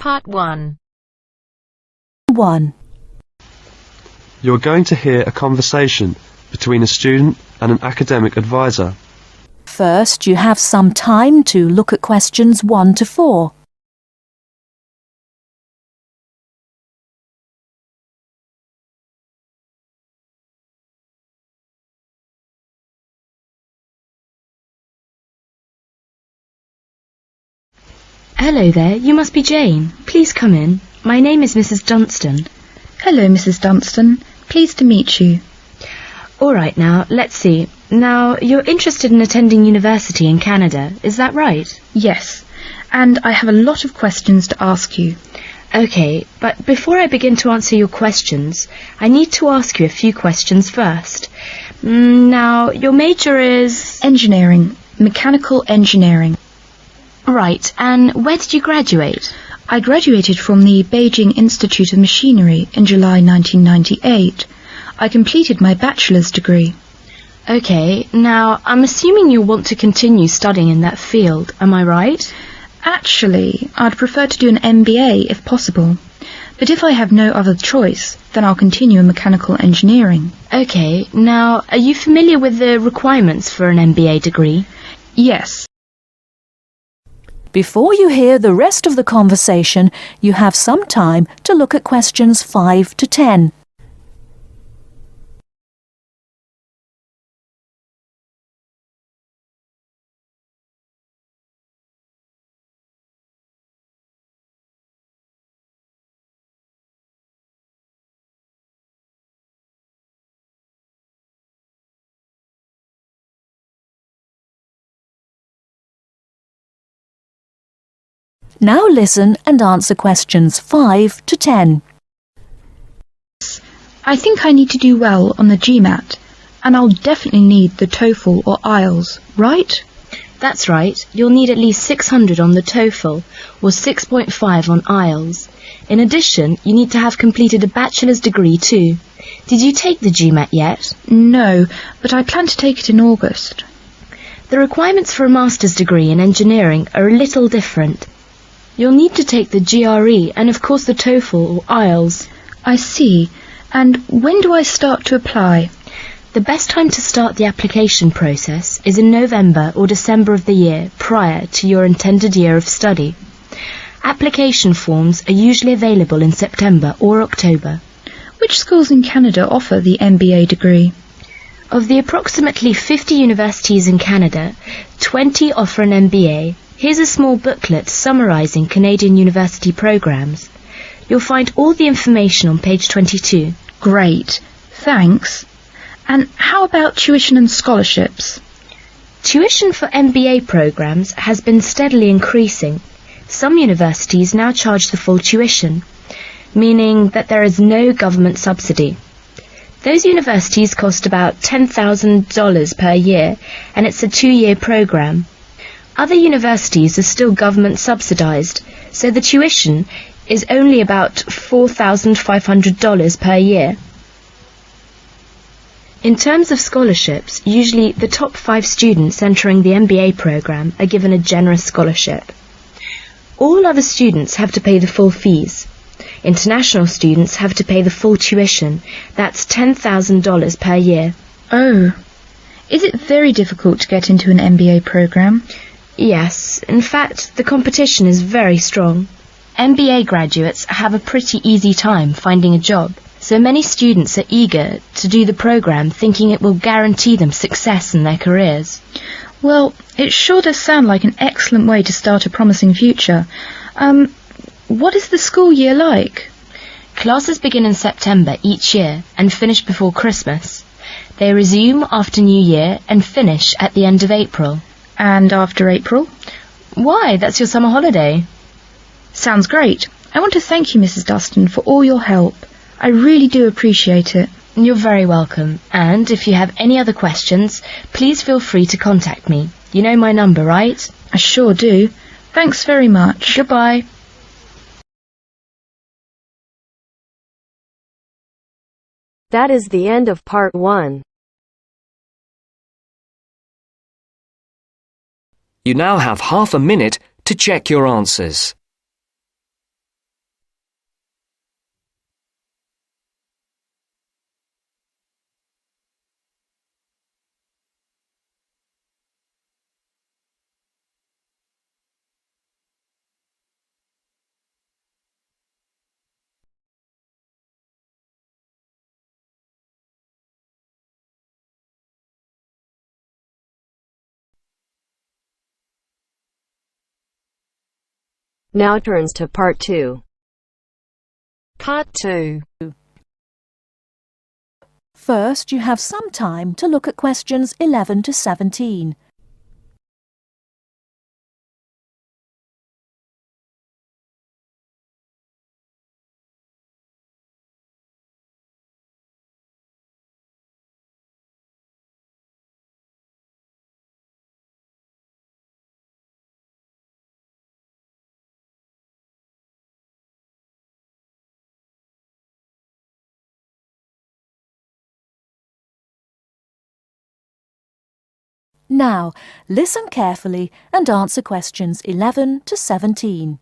Part 1. 1. You're going to hear a conversation between a student and an academic advisor. First, you have some time to look at questions 1 to 4. Hello there, you must be Jane. Please come in. My name is Mrs. Dunstan. Hello, Mrs. Dunstan. Pleased to meet you. All right, now, let's see. Now, you're interested in attending university in Canada, is that right? Yes, and I have a lot of questions to ask you. Okay, but before I begin to answer your questions, I need to ask you a few questions first. Now, your major is... Engineering. Mechanical engineering. Right, and where did you graduate? I graduated from the Beijing Institute of Machinery in July 1998. I completed my bachelor's degree. Okay, now, I'm assuming you'll want to continue studying in that field, am I right? Actually, I'd prefer to do an MBA if possible. But if I have no other choice, then I'll continue in mechanical engineering. Okay, now, are you familiar with the requirements for an MBA degree? Yes. Before you hear the rest of the conversation, you have some time to look at questions 5 to 10. Now listen and answer questions 5 to 10. I think I need to do well on the GMAT, and I'll definitely need the TOEFL or Ielts, right? That's right, you'll need at least 600 on the TOEFL or 6.5 on Ielts. In addition, you need to have completed a bachelor's degree too. Did you take the GMAT yet? No, but I plan to take it in August. The requirements for a master's degree in engineering are a little different. You'll need to take the GRE and of course the TOEFL or Ielts. I see. And when do I start to apply? The best time to start the application process is in November or December of the year prior to your intended year of study. Application forms are usually available in September or October. Which schools in Canada offer the MBA degree? Of the approximately 50 universities in Canada, 20 offer an MBA. Here's a small booklet summarising Canadian university programmes. You'll find all the information on page 22. Great, thanks. And how about tuition and scholarships? Tuition for MBA programmes has been steadily increasing. Some universities now charge the full tuition, meaning that there is no government subsidy. Those universities cost about $10,000 per year, and it's a 2-year programme. Other universities are still government subsidised, so the tuition is only about $4,500 per year. In terms of scholarships, usually the top 5 students entering the MBA programme are given a generous scholarship. All other students have to pay the full fees. International students have to pay the full tuition, that's $10,000 per year. Oh, is it very difficult to get into an MBA programme? Yes, in fact, the competition is very strong. MBA graduates have a pretty easy time finding a job, so many students are eager to do the programme thinking it will guarantee them success in their careers. Well, it sure does sound like an excellent way to start a promising future. What is the school year like? Classes begin in September each year and finish before Christmas. They resume after New Year and finish at the end of April. And after April? Why, that's your summer holiday. Sounds great. I want to thank you, Mrs. Dunstan, for all your help. I really do appreciate it. You're very welcome. And if you have any other questions, please feel free to contact me. You know my number, right? I sure do. Thanks very much. Goodbye. That is the end of part 1. You now have half a minute to check your answers. Now turns to Part 2. Part 2. First, you have some time to look at questions 11 to 17. Now, listen carefully and answer questions 11 to 17.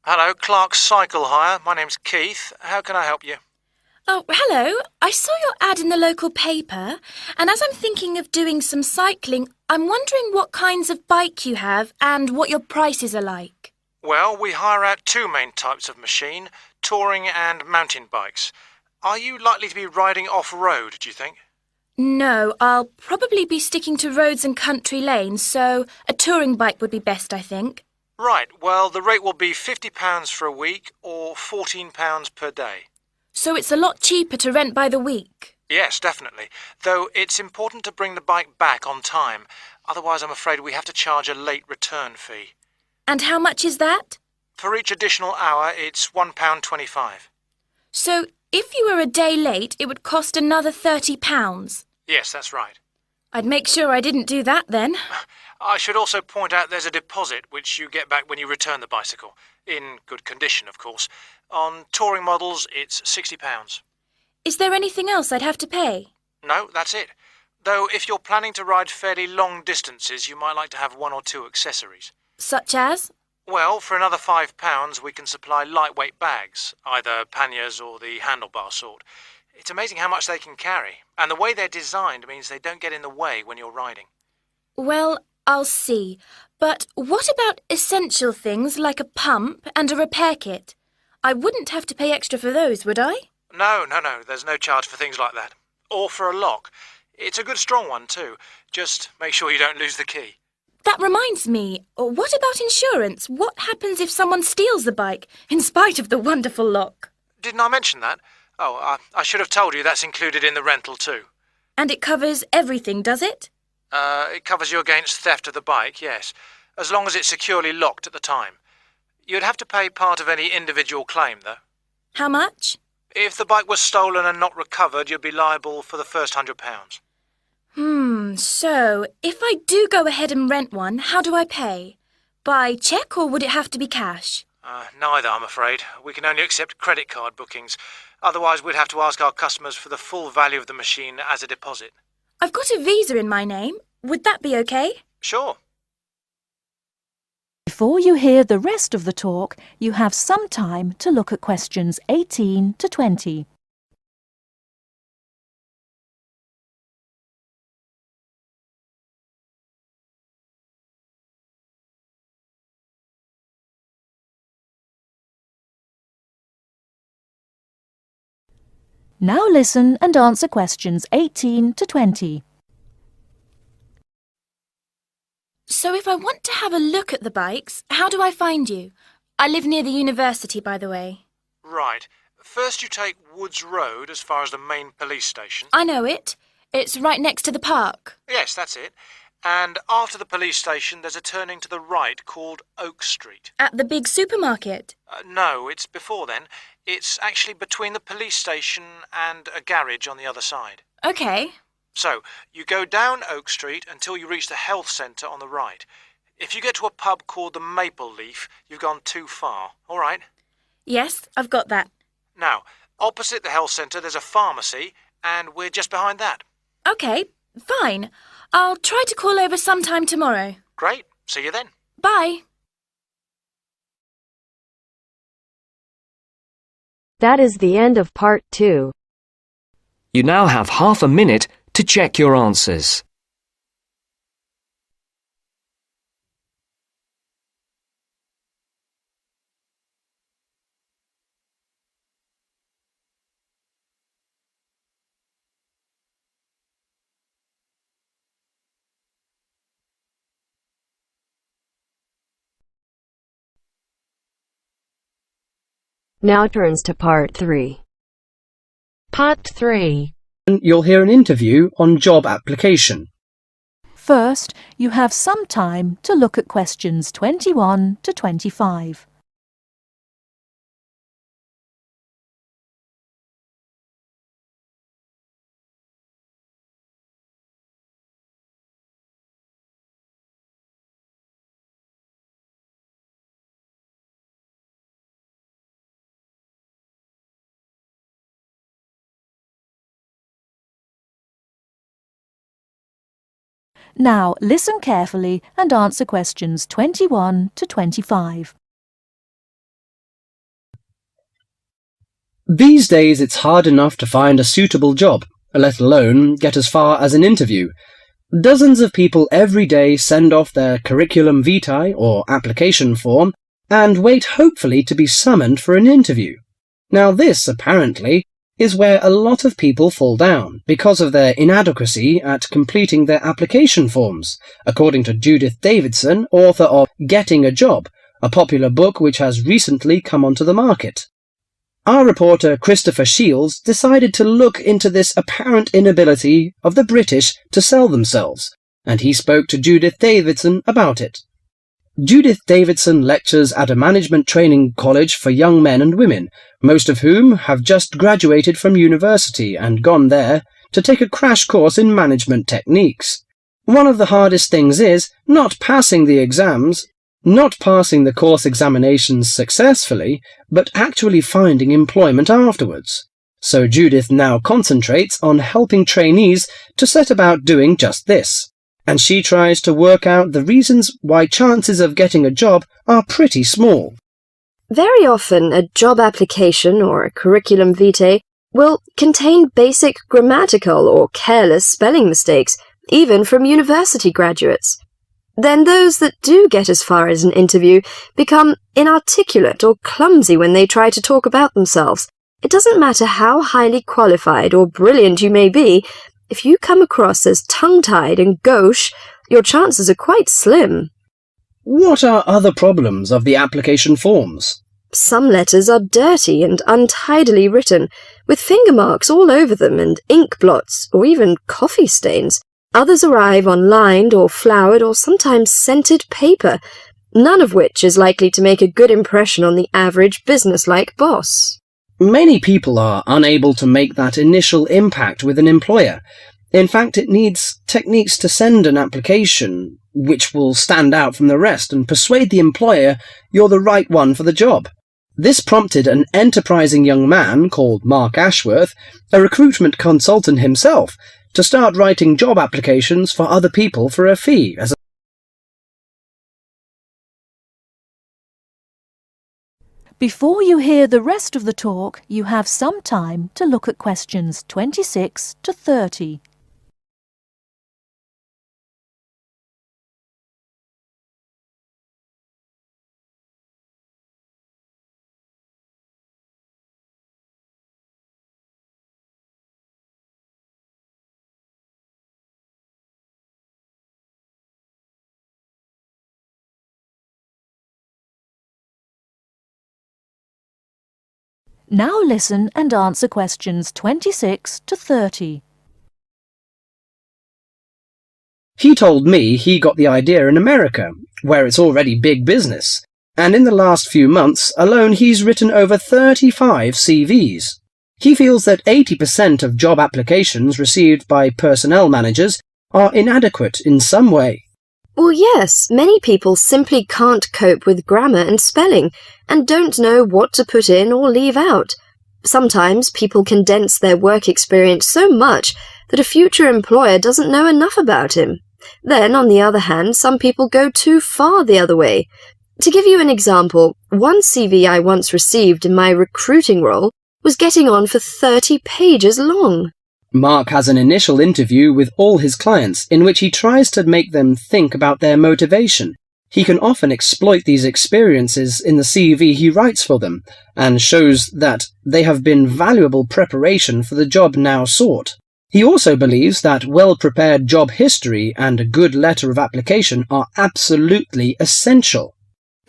Hello, Clark's Cycle Hire. My name's Keith. How can I help you? Oh, hello. I saw your ad in the local paper, and as I'm thinking of doing some cycling, I'm wondering what kinds of bike you have and what your prices are like. Well, we hire out two main types of machine, touring and mountain bikes. Are you likely to be riding off-road, do you think? No, I'll probably be sticking to roads and country lanes, so a touring bike would be best, I think. Right, well, the rate will be £50 for a week or £14 per day. So it's a lot cheaper to rent by the week. Yes, definitely. Though it's important to bring the bike back on time. Otherwise, I'm afraid we have to charge a late return fee. And how much is that? For each additional hour, it's £1.25. So if you were a day late, it would cost another £30. Yes, that's right. I'd make sure I didn't do that then. I should also point out there's a deposit which you get back when you return the bicycle. In good condition, of course. On touring models, it's £60. Is there anything else I'd have to pay? No, that's it. Though if you're planning to ride fairly long distances, you might like to have one or two accessories. Such as? Well, for another £5, we can supply lightweight bags, either panniers or the handlebar sort. It's amazing how much they can carry, and the way they're designed means they don't get in the way when you're riding. Well, I'll see. But what about essential things like a pump and a repair kit? I wouldn't have to pay extra for those, would I? No, there's no charge for things like that. Or for a lock. It's a good strong one too. Just make sure you don't lose the key. That reminds me, what about insurance? What happens if someone steals the bike, in spite of the wonderful lock? Didn't I mention that? Oh, I should have told you that's included in the rental too. And it covers everything, does it? It covers you against theft of the bike, yes, as long as it's securely locked at the time. You'd have to pay part of any individual claim, though. How much? If the bike was stolen and not recovered, you'd be liable for the first £100. So, if I do go ahead and rent one, how do I pay? By cheque or would it have to be cash? Neither, I'm afraid. We can only accept credit card bookings. Otherwise, we'd have to ask our customers for the full value of the machine as a deposit. I've got a Visa in my name. Would that be okay? Sure. Before you hear the rest of the talk, you have some time to look at questions 18 to 20. Now listen and answer questions 18 to 20. So if I want to have a look at the bikes, how do I find you? I live near the university, by the way. Right. First you take Woods Road as far as the main police station. I know it. It's right next to the park. Yes, that's it. And after the police station, there's a turning to the right called Oak Street. At the big supermarket. No, it's before then. It's actually between the police station and a garage on the other side. OK. So, you go down Oak Street until you reach the health centre on the right. If you get to a pub called the Maple Leaf, you've gone too far, all right? Yes, I've got that. Now, opposite the health centre there's a pharmacy, and we're just behind that. OK, fine. I'll try to call over sometime tomorrow. Great. See you then. Bye. That is the end of Part 2. You now have half a minute to check your answers. Now turns to part 3. Part 3. You'll hear an interview on job application. First, you have some time to look at questions 21 to 25. Now listen carefully and answer questions 21 to 25. These days it's hard enough to find a suitable job, let alone get as far as an interview. Dozens of people every day send off their curriculum vitae or application form and wait hopefully to be summoned for an interview. Now this, apparently, is where a lot of people fall down because of their inadequacy at completing their application forms, according to Judith Davidson, author of Getting a Job, a popular book which has recently come onto the market. Our reporter Christopher Shields decided to look into this apparent inability of the British to sell themselves, and he spoke to Judith Davidson about it. Judith Davidson lectures at a management training college for young men and women, most of whom have just graduated from university and gone there to take a crash course in management techniques. One of the hardest things is not passing the exams, not passing the course examinations successfully, but actually finding employment afterwards. So Judith now concentrates on helping trainees to set about doing just this. And she tries to work out the reasons why chances of getting a job are pretty small. Very often, a job application or a curriculum vitae will contain basic grammatical or careless spelling mistakes, even from university graduates. Then those that do get as far as an interview become inarticulate or clumsy when they try to talk about themselves. It doesn't matter how highly qualified or brilliant you may be, if you come across as tongue-tied and gauche, your chances are quite slim. What are other problems of the application forms? Some letters are dirty and untidily written, with finger marks all over them and ink blots or even coffee stains. Others arrive on lined or flowered or sometimes scented paper, none of which is likely to make a good impression on the average business-like boss. Many people are unable to make that initial impact with an employer. In fact, it needs techniques to send an application which will stand out from the rest and persuade the employer you're the right one for the job. This prompted an enterprising young man called Mark Ashworth, a recruitment consultant himself, to start writing job applications for other people for a fee as Before you hear the rest of the talk, you have some time to look at questions 26 to 30. Now listen and answer questions 26 to 30. He told me he got the idea in America, where it's already big business, and in the last few months alone he's written over 35 CVs. He feels that 80% of job applications received by personnel managers are inadequate in some way. Well, yes, many people simply can't cope with grammar and spelling and don't know what to put in or leave out. Sometimes people condense their work experience so much that a future employer doesn't know enough about him. Then, on the other hand, some people go too far the other way. To give you an example, one CV I once received in my recruiting role was getting on for 30 pages long. Mark has an initial interview with all his clients in which he tries to make them think about their motivation. He can often exploit these experiences in the CV he writes for them and shows that they have been valuable preparation for the job now sought. He also believes that well-prepared job history and a good letter of application are absolutely essential.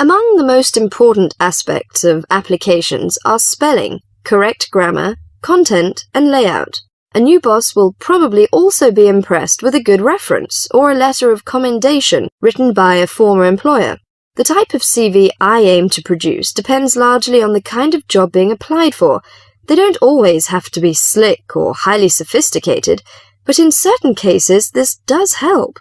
Among the most important aspects of applications are spelling, correct grammar, content, and layout. A new boss will probably also be impressed with a good reference or a letter of commendation written by a former employer. The type of CV I aim to produce depends largely on the kind of job being applied for. They don't always have to be slick or highly sophisticated, but in certain cases this does help.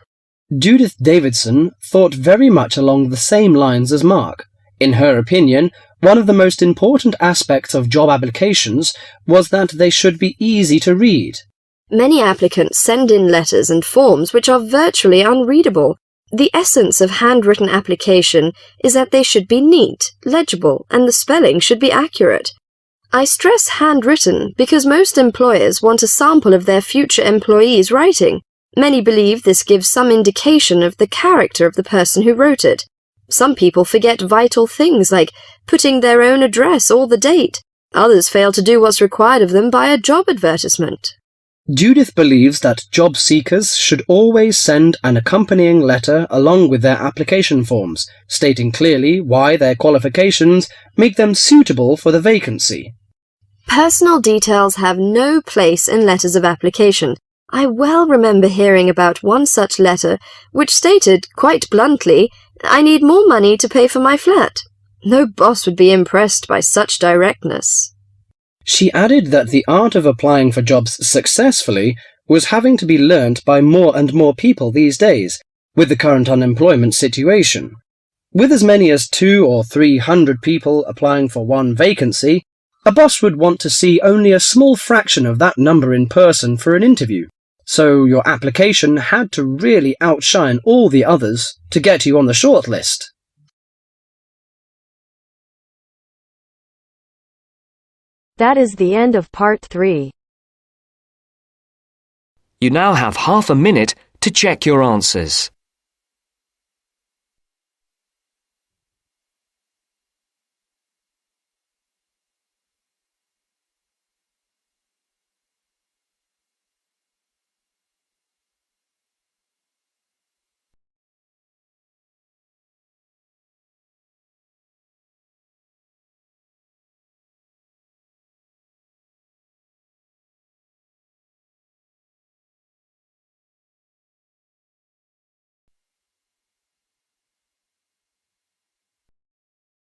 Judith Davidson thought very much along the same lines as Mark. In her opinion, one of the most important aspects of job applications was that they should be easy to read. Many applicants send in letters and forms which are virtually unreadable. The essence of handwritten application is that they should be neat, legible, and the spelling should be accurate. I stress handwritten because most employers want a sample of their future employees' writing. Many believe this gives some indication of the character of the person who wrote it. Some people forget vital things like putting their own address or the date. Others fail to do what's required of them by a job advertisement. Judith believes that job seekers should always send an accompanying letter along with their application forms, stating clearly why their qualifications make them suitable for the vacancy. Personal details have no place in letters of application. I well remember hearing about one such letter which stated, quite bluntly, "I need more money to pay for my flat." No boss would be impressed by such directness. She added that the art of applying for jobs successfully was having to be learnt by more and more people these days, with the current unemployment situation. With as many as 200 or 300 people applying for one vacancy, a boss would want to see only a small fraction of that number in person for an interview. So your application had to really outshine all the others to get you on the shortlist. That is the end of part 3. You now have half a minute to check your answers.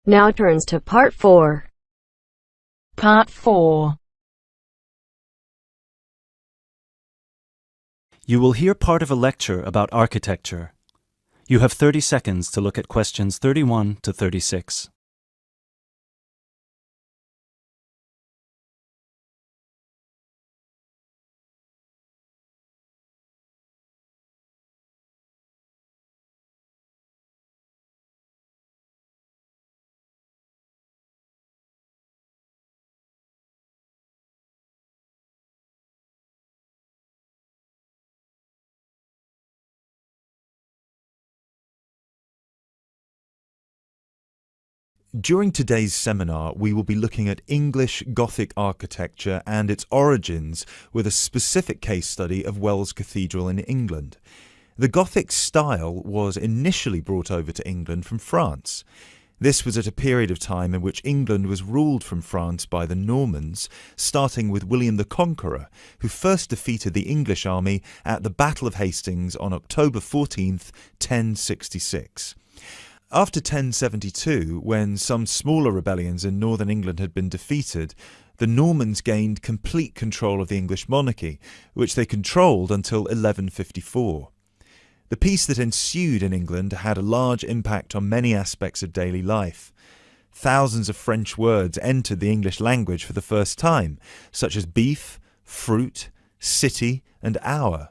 Now turns to part 4. Part 4. You will hear part of a lecture about architecture. You have 30 seconds to look at questions 31 to 36. During today's seminar, we will be looking at English Gothic architecture and its origins with a specific case study of Wells Cathedral in England. The Gothic style was initially brought over to England from France. This was at a period of time in which England was ruled from France by the Normans, starting with William the Conqueror, who first defeated the English army at the Battle of Hastings on October 14th, 1066. After 1072, when some smaller rebellions in northern England had been defeated, the Normans gained complete control of the English monarchy, which they controlled until 1154. The peace that ensued in England had a large impact on many aspects of daily life. Thousands of French words entered the English language for the first time, such as beef, fruit, city, and hour.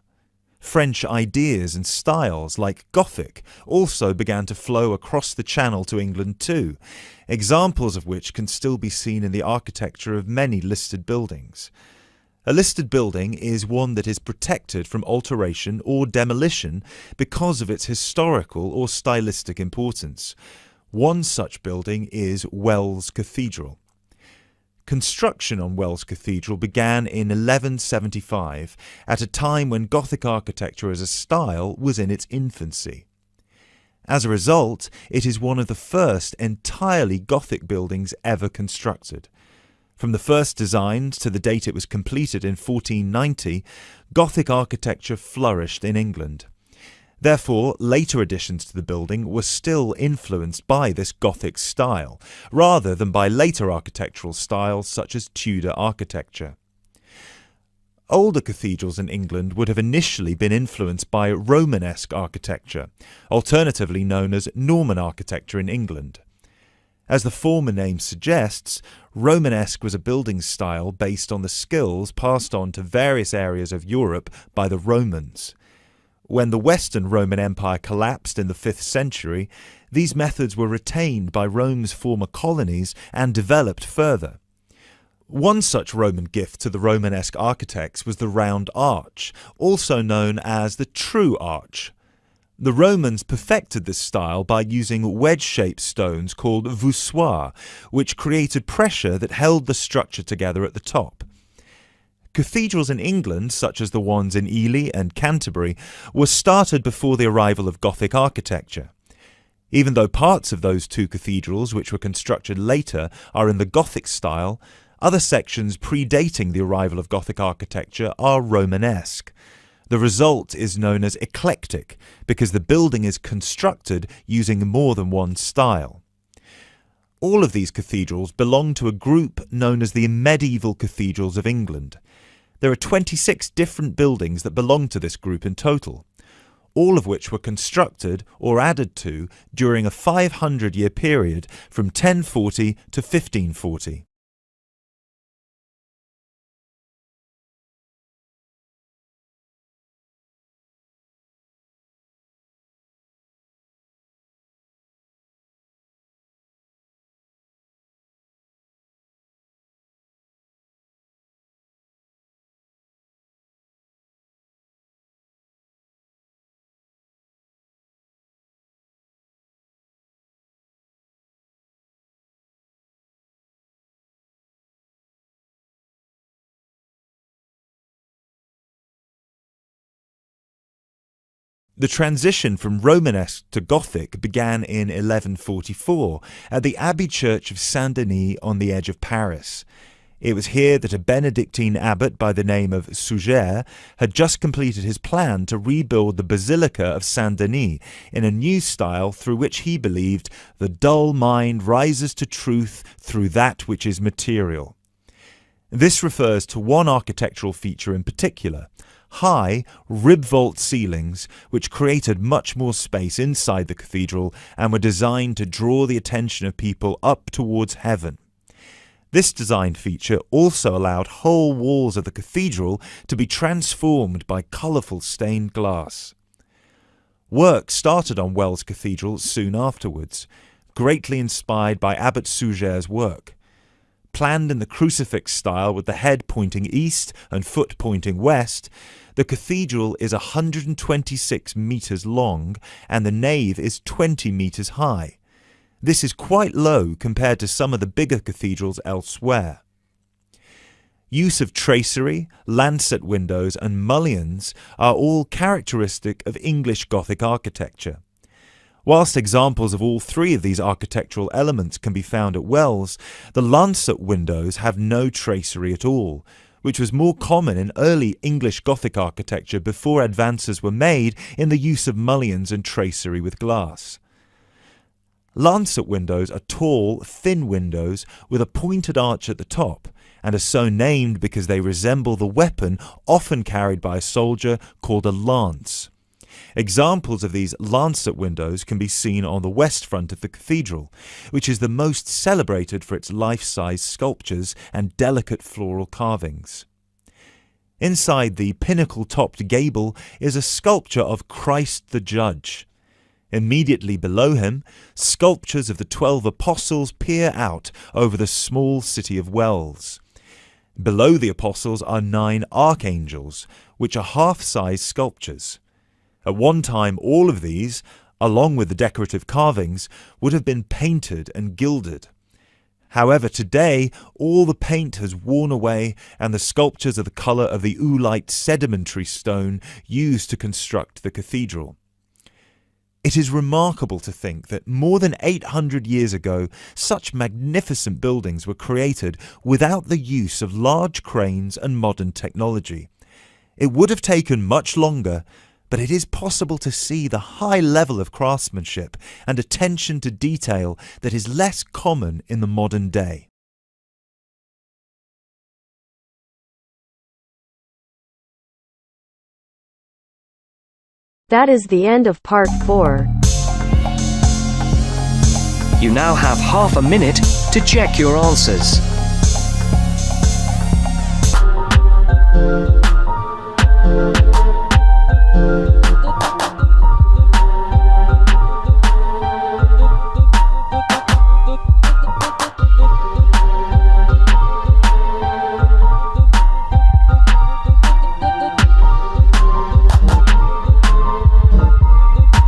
French ideas and styles, like Gothic, also began to flow across the Channel to England too, examples of which can still be seen in the architecture of many listed buildings. A listed building is one that is protected from alteration or demolition because of its historical or stylistic importance. One such building is Wells Cathedral. Construction on Wells Cathedral began in 1175, at a time when Gothic architecture as a style was in its infancy. As a result, it is one of the first entirely Gothic buildings ever constructed. From the first design to the date it was completed in 1490, Gothic architecture flourished in England. Therefore, later additions to the building were still influenced by this Gothic style, rather than by later architectural styles such as Tudor architecture. Older cathedrals in England would have initially been influenced by Romanesque architecture, alternatively known as Norman architecture in England. As the former name suggests, Romanesque was a building style based on the skills passed on to various areas of Europe by the Romans. When the Western Roman Empire collapsed in the 5th century, these methods were retained by Rome's former colonies and developed further. One such Roman gift to the Romanesque architects was the round arch, also known as the true arch. The Romans perfected this style by using wedge-shaped stones called voussoirs, which created pressure that held the structure together at the top. Cathedrals in England, such as the ones in Ely and Canterbury, were started before the arrival of Gothic architecture. Even though parts of those two cathedrals, which were constructed later, are in the Gothic style, other sections predating the arrival of Gothic architecture are Romanesque. The result is known as eclectic, because the building is constructed using more than one style. All of these cathedrals belong to a group known as the medieval cathedrals of England. There are 26 different buildings that belong to this group in total, all of which were constructed or added to during a 500-year period from 1040 to 1540. The transition from Romanesque to Gothic began in 1144 at the Abbey Church of Saint-Denis on the edge of Paris. It was here that a Benedictine abbot by the name of Suger had just completed his plan to rebuild the Basilica of Saint-Denis in a new style through which he believed the dull mind rises to truth through that which is material. This refers to one architectural feature in particular: high, rib-vault ceilings, which created much more space inside the cathedral and were designed to draw the attention of people up towards heaven. This design feature also allowed whole walls of the cathedral to be transformed by colourful stained glass. Work started on Wells Cathedral soon afterwards, greatly inspired by Abbot Suger's work. Planned in the crucifix style with the head pointing east and foot pointing west, the cathedral is 126 metres long and the nave is 20 metres high. This is quite low compared to some of the bigger cathedrals elsewhere. Use of tracery, lancet windows and mullions are all characteristic of English Gothic architecture. Whilst examples of all three of these architectural elements can be found at Wells, the lancet windows have no tracery at all, which was more common in early English Gothic architecture before advances were made in the use of mullions and tracery with glass. Lancet windows are tall, thin windows with a pointed arch at the top, and are so named because they resemble the weapon often carried by a soldier called a lance. Examples of these lancet windows can be seen on the west front of the cathedral, which is the most celebrated for its life-size sculptures and delicate floral carvings. Inside the pinnacle-topped gable is a sculpture of Christ the Judge. Immediately below him, sculptures of the 12 apostles peer out over the small city of Wells. Below the apostles are 9 archangels, which are half-size sculptures. At one time, all of these, along with the decorative carvings, would have been painted and gilded. However, today, all the paint has worn away and the sculptures are the colour of the oolite sedimentary stone used to construct the cathedral. It is remarkable to think that more than 800 years ago, such magnificent buildings were created without the use of large cranes and modern technology. It would have taken much longer, but it is possible to see the high level of craftsmanship and attention to detail that is less common in the modern day. That is the end of part 4. You now have half a minute to check your answers.